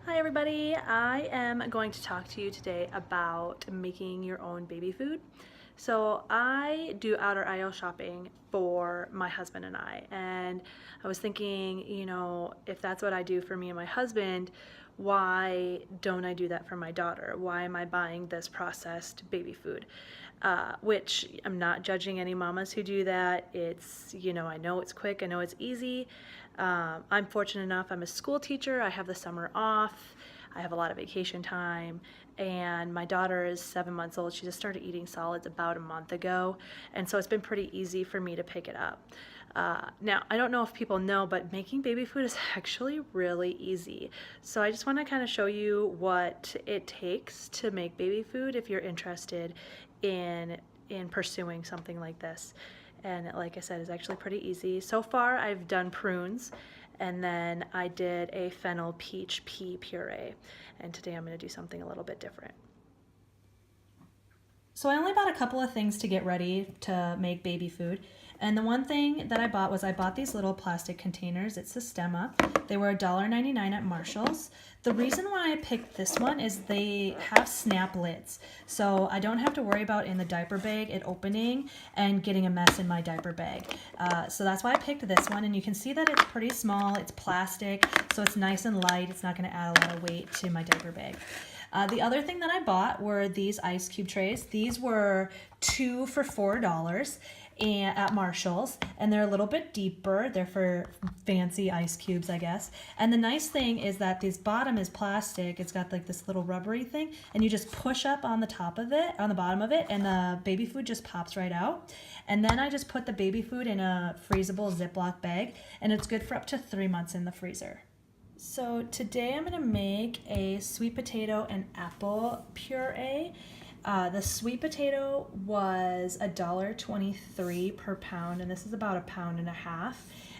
Hi everybody, I am going to talk to you today about making your own baby food. So I do outer aisle shopping for my husband and I was thinking, if that's what I do for me and my husband, why don't I do that for my daughter? Why am I buying this processed baby food? Which I'm not judging any mamas who do that. I know it's quick, I know it's easy. I'm fortunate enough, I'm a school teacher, I have the summer off, I have a lot of vacation time, and my daughter is 7 months old. She just started eating solids about a month ago, and so it's been pretty easy for me to pick it up. Now, I don't know if people know, but making baby food is actually really easy. So I just want to kind of show you what it takes to make baby food if you're interested in pursuing something like this. And like I said, it's actually pretty easy. So far, I've done prunes, and then I did a fennel peach pea puree. And today I'm going to do something a little bit different. So I only bought a couple of things to get ready to make baby food. And the one thing that I bought these little plastic containers. It's Sistema. They were $1.99 at Marshall's. The reason why I picked this one is they have snap lids. So I don't have to worry about in the diaper bag it opening and getting a mess in my diaper bag. So that's why I picked this one. And you can see that it's pretty small. It's plastic, so it's nice and light. It's not going to add a lot of weight to my diaper bag. The other thing that I bought were these ice cube trays. These were 2 for $4 at Marshall's, and they're a little bit deeper. They're for fancy ice cubes, I guess. And the nice thing is that this bottom is plastic. It's got like this little rubbery thing, and you just push up on the top of it, on the bottom of it, and the baby food just pops right out. And then I just put the baby food in a freezable Ziploc bag, and it's good for up to 3 months in the freezer. So today I'm going to make a sweet potato and apple puree. The sweet potato was $1.23 per pound, and this is about 1.5 pounds.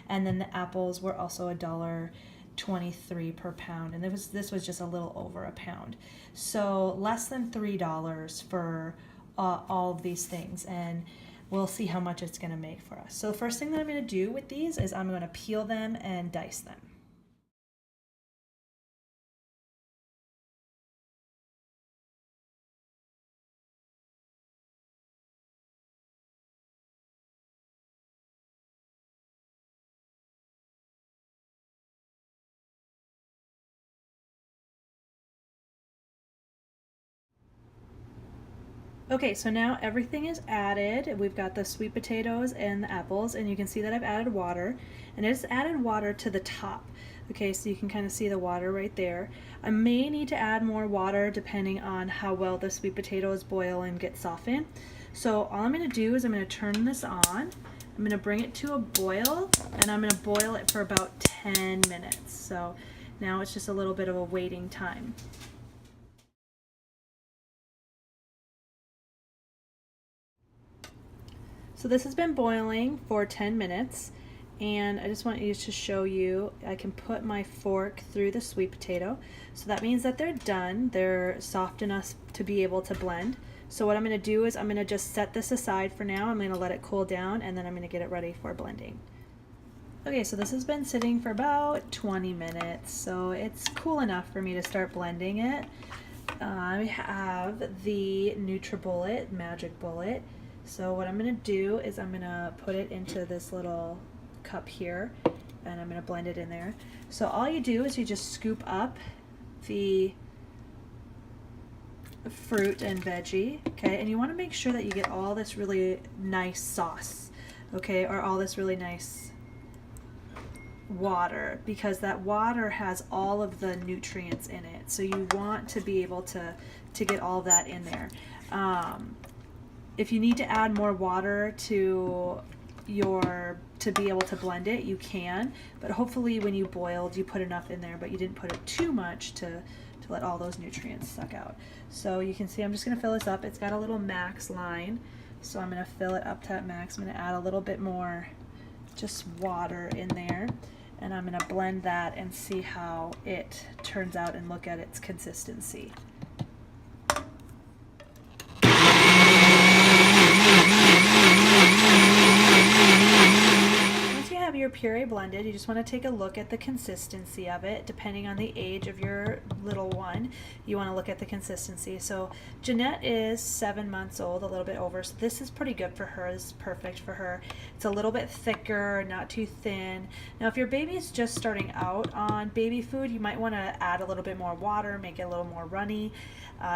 And then the apples were also $1.23 per pound, and this was just a little over a pound. So less than $3 for all of these things, and we'll see how much it's going to make for us. So the first thing that I'm going to do with these is I'm going to peel them and dice them. Okay, so now everything is added. We've got the sweet potatoes and the apples, and you can see that I've added water, and I just added water to the top. Okay, so you can kind of see the water right there. I may need to add more water depending on how well the sweet potatoes boil and get softened. So all I'm going to do is I'm going to turn this on. I'm going to bring it to a boil, and I'm going to boil it for about 10 minutes. So now it's just a little bit of a waiting time. So this has been boiling for 10 minutes, and I just want you to show you, I can put my fork through the sweet potato. So that means that they're done. They're soft enough to be able to blend. So what I'm going to do is I'm going to just set this aside for now. I'm going to let it cool down, and then I'm going to get it ready for blending. Okay, so this has been sitting for about 20 minutes, so it's cool enough for me to start blending it. I have the NutriBullet Magic Bullet. So what I'm going to do is I'm going to put it into this little cup here, and I'm going to blend it in there. So all you do is you just scoop up the fruit and veggie, okay, and you want to make sure that you get all this really nice sauce, okay, or all this really nice water, because that water has all of the nutrients in it. So you want to be able to get all that in there. If you need to add more water to be able to blend it, you can, but hopefully when you boiled you put enough in there, but you didn't put it too much to let all those nutrients suck out. So you can see I'm just going to fill this up. It's got a little max line, so I'm going to fill it up to that max. I'm going to add a little bit more just water in there, and I'm going to blend that and see how it turns out and look at its consistency. your puree blended, you just want to take a look at the consistency of it. Depending on the age of your little one, you want to look at the consistency. So Jeanette is 7 months old, a little bit over, so this is pretty good for her. This is perfect for her. It's a little bit thicker, not too thin. Now if your baby is just starting out on baby food, you might want to add a little bit more water, make it a little more runny.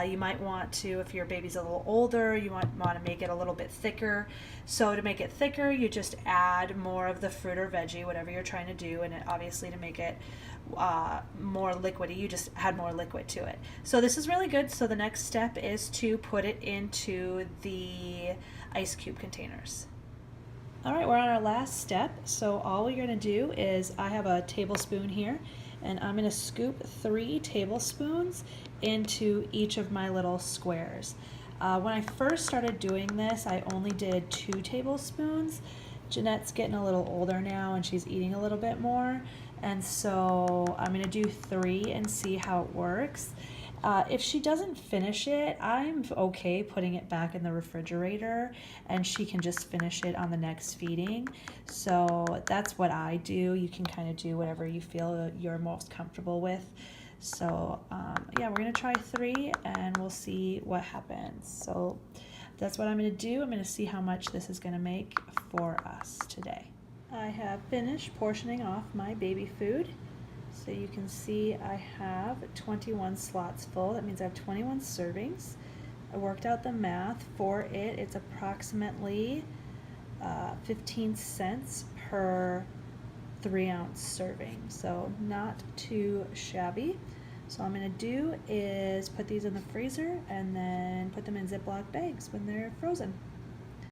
You might want to, if your baby's a little older, you might want to make it a little bit thicker. So to make it thicker, you just add more of the fruit or veggie, whatever you're trying to do, and obviously to make it more liquidy, you just add more liquid to it. So this is really good. So the next step is to put it into the ice cube containers. All right, we're on our last step. So all you're gonna do is, I have a tablespoon here, and I'm gonna scoop 3 tablespoons into each of my little squares. When I first started doing this, I only did 2 tablespoons. Jeanette's getting a little older now and she's eating a little bit more, and so I'm gonna do 3 and see how it works. If she doesn't finish it, I'm okay putting it back in the refrigerator and she can just finish it on the next feeding. So that's what I do. You can kind of do whatever you feel you're most comfortable with. So yeah, we're gonna try 3 and we'll see what happens. So that's what I'm gonna do. I'm gonna see how much this is gonna make for us today. I have finished portioning off my baby food. So you can see I have 21 slots full. That means I have 21 servings. I worked out the math for it. It's approximately 15 cents per 3-ounce serving. So not too shabby. So what I'm gonna do is put these in the freezer and then put them in Ziploc bags when they're frozen.